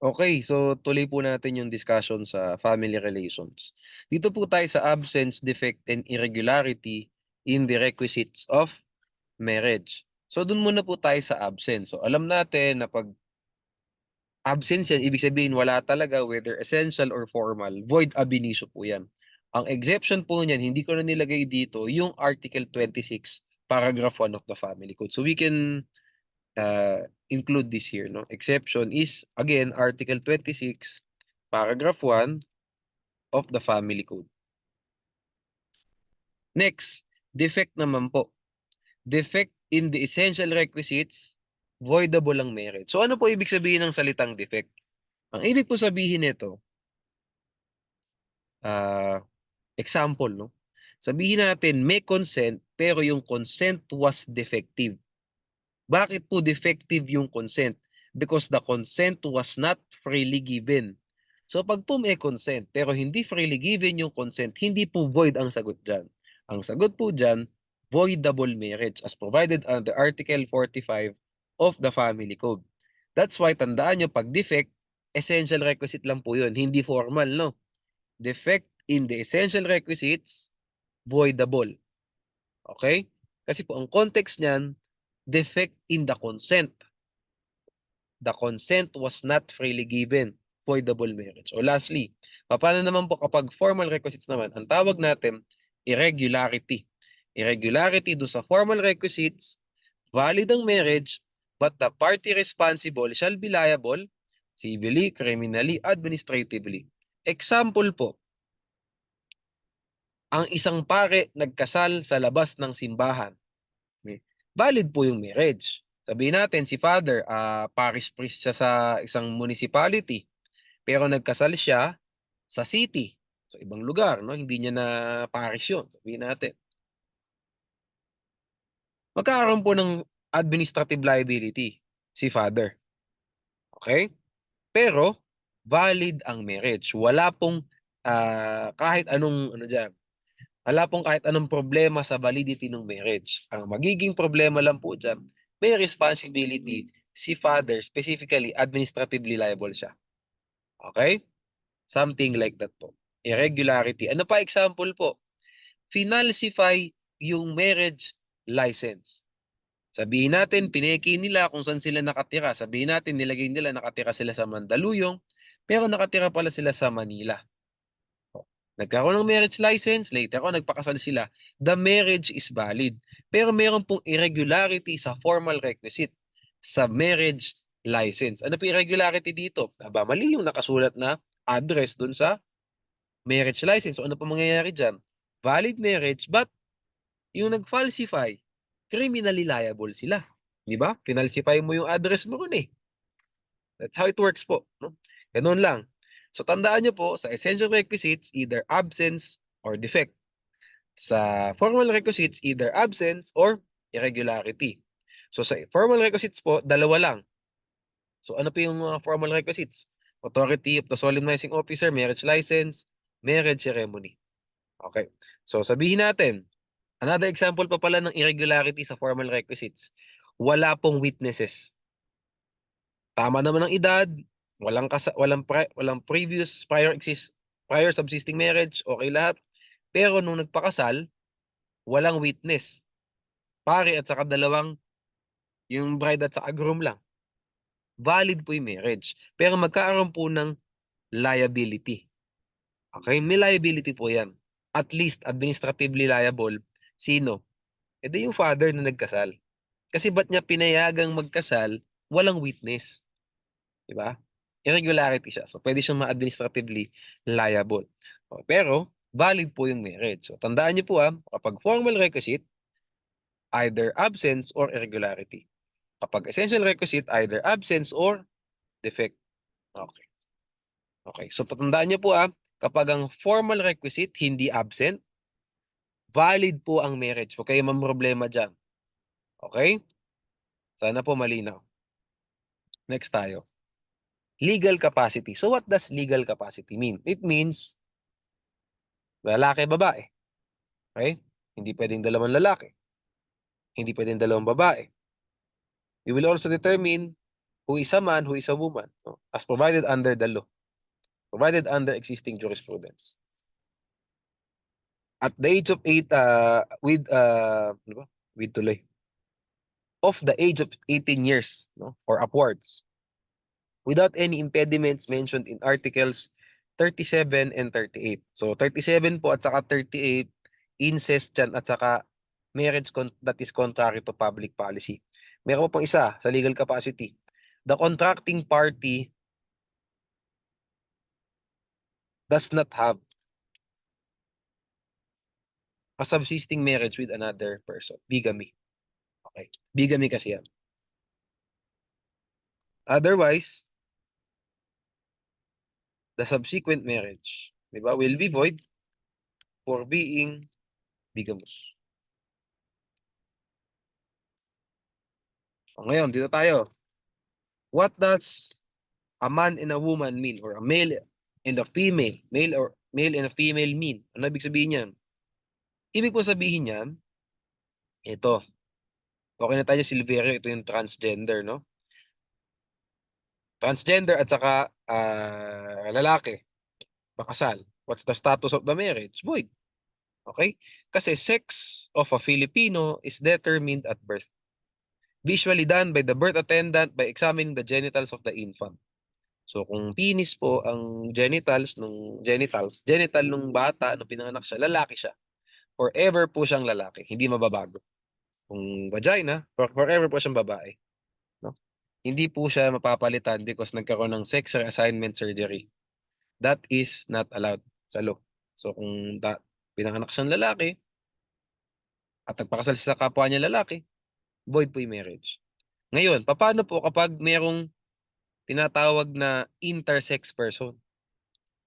Okay, so tuloy po natin yung discussion sa family relations. Dito po tayo sa absence, defect, and irregularity in the requisites of marriage. So dun muna po tayo sa absence. So alam natin na 'pag absence yan, ibig sabihin wala talaga whether essential or formal, void ab initio po yan. Ang exception po niyan, hindi ko na nilagay dito yung Article 26, Paragraph 1 of the Family Code. So we can include this here, no? Exception is, again, Article 26, Paragraph 1 of the Family Code. Next, defect naman po. Defect in the essential requisites, voidable ang marriage. So ano po ibig sabihin ng salitang defect? Ang ibig po sabihin nito, ah, example, no? Sabihin natin may consent pero yung consent was defective. Bakit po defective yung consent? Because the consent was not freely given. So pag po may consent pero hindi freely given yung consent, hindi po void ang sagot dyan. Ang sagot po dyan, voidable marriage as provided under Article 45 of the Family Code. That's why tandaan nyo, pag defect, essential requisite lang po yun, hindi formal, no? Defect in the essential requisites, voidable. Okay? Kasi po ang context niyan, defect in the consent. The consent was not freely given. Voidable marriage. O lastly, paano naman po kapag formal requisites naman? Ang tawag natin, irregularity. Irregularity do sa formal requisites, valid ang marriage, but the party responsible shall be liable civilly, criminally, administratively. Example po, ang isang pare nagkasal sa labas ng simbahan. Valid po yung marriage. Sabihin natin si father, parish priest siya sa isang municipality, pero nagkasal siya sa city, sa ibang lugar, no? Hindi niya na parish yun, sabihin natin. Magkakaroon po ng administrative liability si father. Okay? Pero valid ang marriage. Wala pong kahit anong ano diyan, wala pong kahit anong problema sa validity ng marriage. Ang magiging problema lang po diyan, may responsibility si father, specifically administratively liable siya. Okay? Something like that po. Irregularity. Ano pa example po? Finalsify yung marriage license. Sabihin natin, pineki nila kung saan sila nakatira. Sabihin natin, nilagay nila nakatira sila sa Mandaluyong, pero nakatira pala sila sa Manila. Nagkaroon ng marriage license, later on nagpakasal sila. The marriage is valid. Pero meron pong irregularity sa formal requisite sa marriage license. Ano po irregularity dito? Aba, mali yung nakasulat na address dun sa marriage license. So ano po mangyayari dyan? Valid marriage, but yung nag-falsify, criminally liable sila. Di ba? Finalsify mo yung address mo rin eh. That's how it works po. No? Ganun lang. So tandaan nyo po, sa essential requisites, either absence or defect. Sa formal requisites, either absence or irregularity. So sa formal requisites po, dalawa lang. So ano po yung formal requisites? Authority of the solemnizing officer, marriage license, marriage ceremony. Okay. So sabihin natin, another example pa pala ng irregularity sa formal requisites. Wala pong witnesses. Tama naman ang edad, walang previous prior subsisting marriage, okay lahat. Pero nung nagpakasal, walang witness. Pare at saka dalawang yung bride at saka groom lang. Valid po yung marriage. Pero magkakaroon po ng liability. Okay? May liability po yan. At least administratively liable. Sino? E di yung father na nagkasal. Kasi ba't niya pinayagang magkasal, walang witness. Di ba? Irregularity siya. So, pwede siyang ma-administratively liable. O, pero, valid po yung marriage. So, tandaan niyo po kapag formal requisite, either absence or irregularity. Kapag essential requisite, either absence or defect. Okay. Okay. So, tatandaan niyo po kapag ang formal requisite hindi absent, valid po ang marriage. Huwag kayo mamroblema dyan. Okay? Sana po malinaw. Next tayo. Legal capacity. So what does legal capacity mean? It means lalaki, babae. Okay? Hindi pwedeng dalawang lalaki. Hindi pwedeng dalawang babae. We will also determine who is a man, who is a woman, no? As provided under the law, provided under existing jurisprudence. At the age of 8, ano ba? With tuloy. Of the age of 18 years, no? Or upwards, without any impediments mentioned in Articles 37 and 38. So 37 po at saka 38, incest dyan at saka marriage that is contrary to public policy. Meron po pang isa sa legal capacity. The contracting party does not have a subsisting marriage with another person. Bigamy. Okay. Bigamy kasi yan. Otherwise, the subsequent marriage, di ba, will be void for being bigamous. O ngayon, dito tayo. What does a man and a woman mean, or a male and a female, male and a female mean? Ano ibig sabihin niyan? Ibig po sabihin niyan, ito. Okay na tayo, Silverio, ito yung transgender, no? Transgender at saka lalaki, pakasal. What's the status of the marriage? Void. Okay? Kasi sex of a Filipino is determined at birth. Visually done by the birth attendant by examining the genitals of the infant. So kung penis po ang genital nung bata nung pinanganak siya, lalaki siya. Forever po siyang lalaki, hindi mababago. Kung vagina, forever po siyang babae, no? Hindi po siya mapapalitan because nagkaroon ng sex reassignment surgery. That is not allowed sa law. So kung pinanganak siyang lalaki at nagpakasal siya sa kapwa niya lalaki, void po yung marriage. Ngayon, paano po kapag merong tinatawag na intersex person?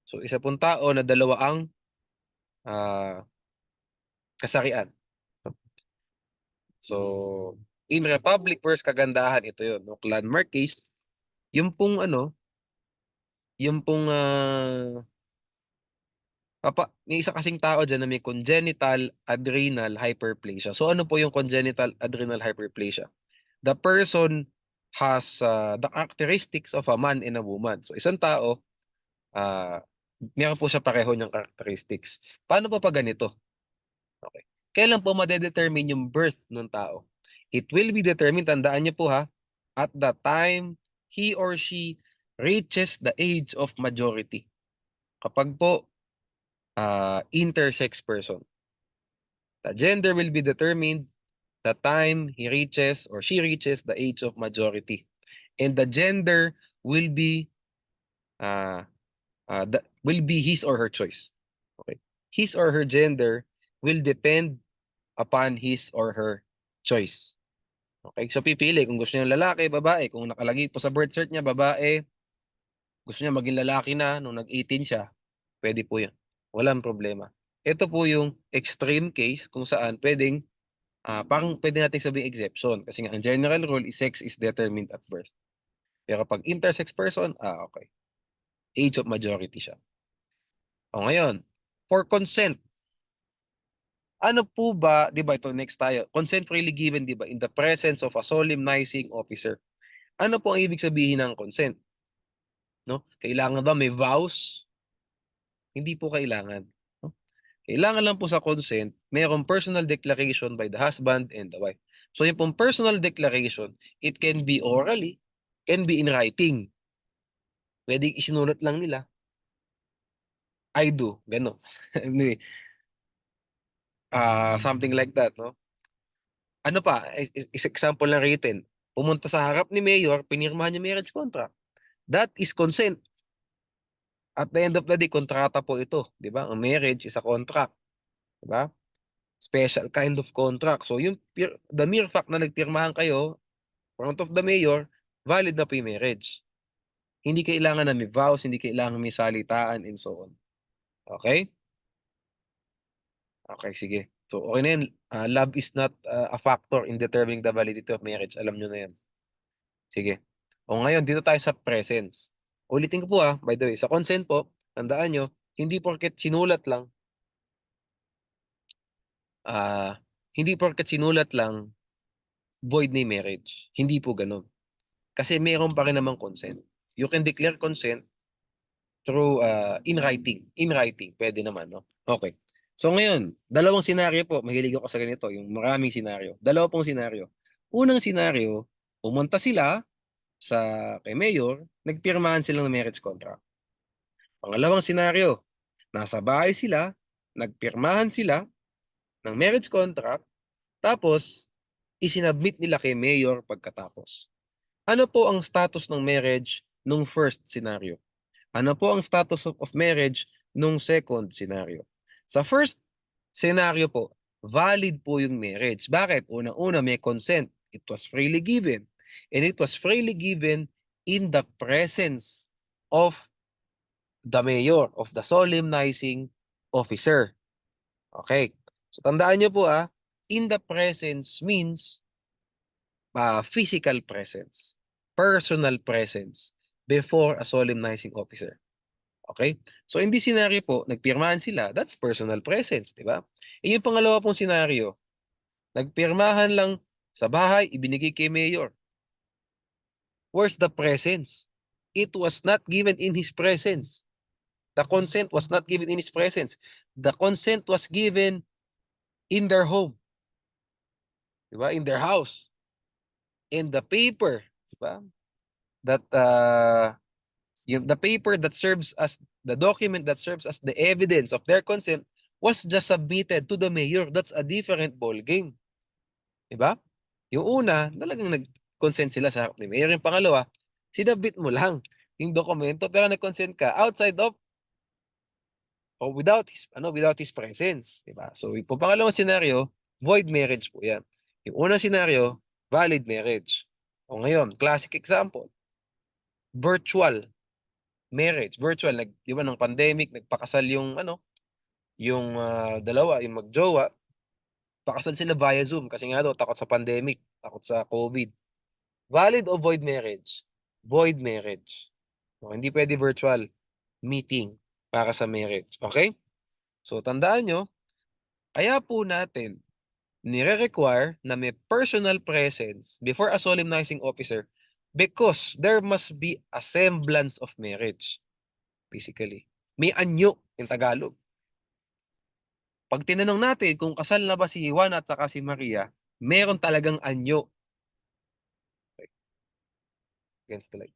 So isa pong tao na dalawa ang kasarian. So in Republic vs. Kagandahan, ito yun, no? Landmark case, yung pong yung pong may isa kasing tao dyan na may congenital adrenal hyperplasia. So ano po yung congenital adrenal hyperplasia? The person has the characteristics of a man and a woman. So isang tao, uh, meron po siya pareho niyang characteristics. Paano po pa ganito? Okay. Kailan po madedetermine yung birth ng tao? It will be determined, tandaan niyo po ha, at the time he or she reaches the age of majority. Kapag po intersex person, the gender will be determined the time he reaches or she reaches the age of majority. And the gender will be will be his or her choice. Okay. His or her gender will depend upon his or her choice. Okay, so pipili kung gusto niya lalaki, babae. Kung nakalagay po sa birth cert niya, babae, gusto niya maging lalaki na nung nag-18 siya, pwede po yun. Walang problema. Ito po yung extreme case kung saan pwedeng, parang pwede natin sabihin exception. Kasi nga, ang general rule is sex is determined at birth. Pero pag intersex person, okay. Age of majority siya. O ngayon, for consent, ano po ba, di ba ito, next tayo, consent freely given, di ba, in the presence of a solemnizing officer. Ano po ang ibig sabihin ng consent? No? Kailangan ba may vows? Hindi po kailangan. No? Kailangan lang po sa consent, mayroong personal declaration by the husband and the wife. So yung pong personal declaration, it can be orally, can be in writing. Pwedeng isinulat lang nila. I do, gano'n. Something like that, no? Ano pa, is example ng written. Pumunta sa harap ni Mayor, pinirmahan niya marriage contract. That is consent. At the end of the day, kontrata po ito, di ba? Ang marriage is a contract, di ba? Special kind of contract. So yung the mere fact na nagpirmahan kayo front of the mayor, valid na po yung marriage. Hindi kailangan na may vows, hindi kailangan may salitaan and so on. Okay? Okay, sige. So okay na yan. Love is not a factor in determining the validity of marriage. Alam nyo na yan. Sige. O ngayon, dito tayo sa presence. Ulitin ko po by the way, sa consent po, tandaan nyo, hindi porket sinulat lang, hindi porket sinulat lang, void na yung marriage. Hindi po ganun. Kasi meron pa rin namang consent. You can declare consent through in writing. In writing, pwede naman, no? Okay. So ngayon, dalawang senaryo po. Mahilig ako sa ganito, yung maraming senaryo. Dalawa pong senaryo. Unang senaryo, pumunta sila sa kay Mayor, nagpirmahan sila ng marriage contract. Pangalawang senaryo, nasa bahay sila, nagpirmahan sila ng marriage contract, tapos isinabmit nila kay Mayor pagkatapos. Ano po ang status ng marriage nung first scenario? Ano po ang status of marriage nung second scenario? Sa first scenario po, valid po yung marriage. Bakit? Unang-una, may consent. It was freely given. And it was freely given in the presence of the mayor, of the solemnizing officer. Okay. So tandaan nyo po in the presence means physical presence, personal presence before a solemnizing officer. Okay? So in this scenario po, nagpirmahan sila, that's personal presence, di ba? Yung pangalawa pong scenario, nagpirmahan lang sa bahay, ibinigay kay mayor. Where's the presence? It was not given in his presence. The consent was not given in his presence. The consent was given in their home. Di ba? In their house. In the paper. Di ba? That the paper that serves as the document that serves as the evidence of their consent was just submitted to the mayor. That's a different ball game. Diba? Yung una, talagang nag-consent sila sa harap ni mayor. Yung pangalawa, sinabit mo lang yung dokumento pero nag-consent ka outside of or without his presence, diba? So, yung pangalawang scenario, void marriage po 'yan. Yung unang scenario, valid marriage. O ngayon, classic example, virtual marriage, virtual, 'di ba ng pandemic, nagpakasal yung yung dalawa, yung magjowa, pakasal sila via Zoom kasi nga daw takot sa pandemic, takot sa COVID. Valid o void marriage? Void marriage. O, hindi pwede virtual meeting para sa marriage. Okay? So, tandaan nyo, kaya po natin nire-require na may personal presence before a solemnizing officer because there must be a semblance of marriage, physically. May anyo in Tagalog. Pag tinanong natin kung kasal na ba si Juan at saka si Maria, meron talagang anyo. Against the light.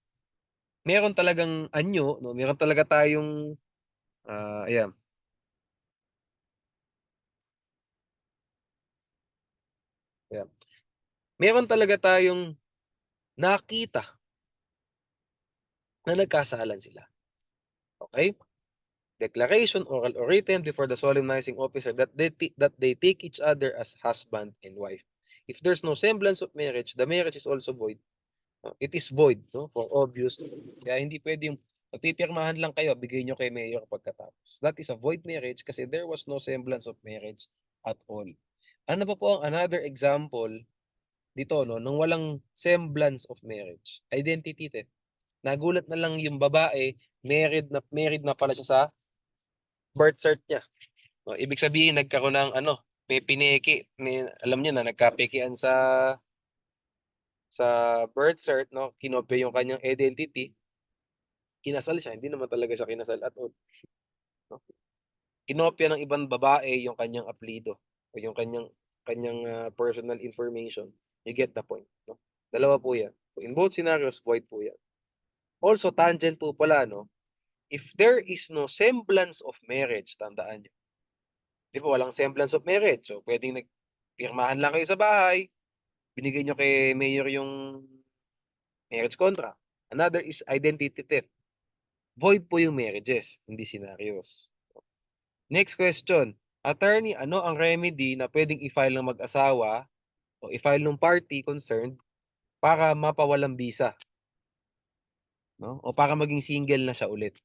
Meron talagang anyo, no? Meron talaga tayong, ayan, ayan. Meron talaga tayong nakita na nagkasalan sila. Okay? Declaration, oral or written, before the solemnizing officer that they take each other as husband and wife. If there's no semblance of marriage, the marriage is also void. It is void, no? For obvious. Kaya hindi pwede yung magpipirmahan lang kayo, bigay nyo kay mayor pagkatapos. That is a void marriage kasi there was no semblance of marriage at all. Ano pa po ang another example dito, no, nung walang semblance of marriage? Identity theft. Nagulat na lang yung babae, married na pala siya sa birth cert niya. No, ibig sabihin nagkaroon ng may pineki, alam niyo na nagkapekian sa birth cert, no, kinopya yung kanyang identity, kinasal siya, hindi naman talaga siya kinasal at all. No? Kinopya ng ibang babae yung kanyang apelyido o yung kanyang personal information. You get the point. No? Dalawa po yan. So in both scenarios, void po yan. Also, tangent po pala, no? If there is no semblance of marriage, tandaan nyo. Di ba, walang semblance of marriage. So, pwedeng nagpirmahan lang kayo sa bahay, binigay nyo kay mayor yung marriage contract. Another is identity theft. Void po yung marriages, hindi scenarios. Next question. Attorney, ano ang remedy na pwedeng i-file ng mag-asawa o i-file ng party concerned para mapawalang bisa? No? O para maging single na siya ulit?